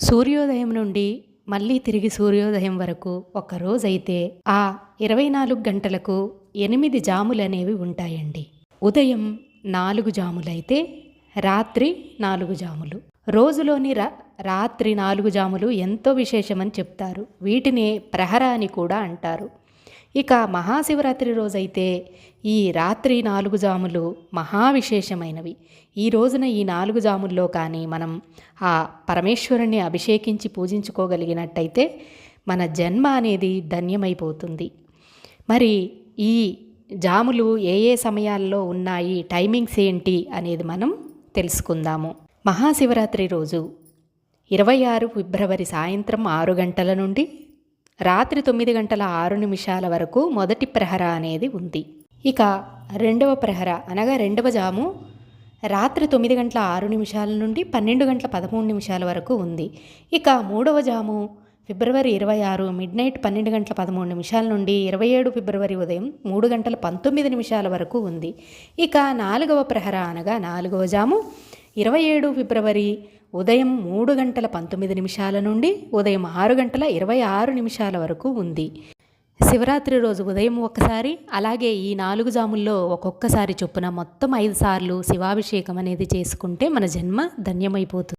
సూర్యోదయం నుండి మళ్ళీ తిరిగి సూర్యోదయం వరకు ఒక రోజైతే ఆ 24 గంటలకు 8 జాములనేవి ఉంటాయండి. ఉదయం 4 జాములైతే రాత్రి 4 జాములు. రోజులోని రాత్రి 4 జాములు ఎంతో విశేషమని చెప్తారు. వీటినే ప్రహర అని కూడా అంటారు. ఇక మహాశివరాత్రి రోజైతే ఈ రాత్రి 4 జాములు మహావిశేషమైనవి. ఈ రోజున ఈ 4 జాముల్లో కానీ మనం ఆ పరమేశ్వరుణ్ణి అభిషేకించి పూజించుకోగలిగినట్టయితే మన జన్మ అనేది ధన్యమైపోతుంది. మరి ఈ జాములు ఏ ఏ సమయాల్లో ఉన్నాయి, టైమింగ్స్ ఏంటి అనేది మనం తెలుసుకుందాము. మహాశివరాత్రి రోజు 26 ఫిబ్రవరి సాయంత్రం 6 గంటల నుండి రాత్రి 9 గంటల 6 నిమిషాల వరకు మొదటి ప్రహర అనేది ఉంది. ఇక రెండవ ప్రహర అనగా రెండవ జాము రాత్రి 9 గంటల 6 నిమిషాల నుండి 12 గంటల 13 నిమిషాల వరకు ఉంది. ఇక మూడవ జాము ఫిబ్రవరి 26 మిడ్నైట్ 12 గంటల 13 నిమిషాల నుండి 27 ఫిబ్రవరి ఉదయం 3 గంటల 19 నిమిషాల వరకు ఉంది. ఇక నాలుగవ ప్రహర అనగా నాలుగవ జాము 27 ఫిబ్రవరి ఉదయం 3 గంటల 19 నిమిషాల నుండి ఉదయం 6 గంటల 26 నిమిషాల వరకు ఉంది. శివరాత్రి రోజు ఉదయం ఒక్కసారి, అలాగే ఈ 4 జాముల్లో ఒక్కొక్కసారి చొప్పున మొత్తం 5 సార్లు శివాభిషేకం అనేది చేసుకుంటే మన జన్మ ధన్యమైపోతుంది.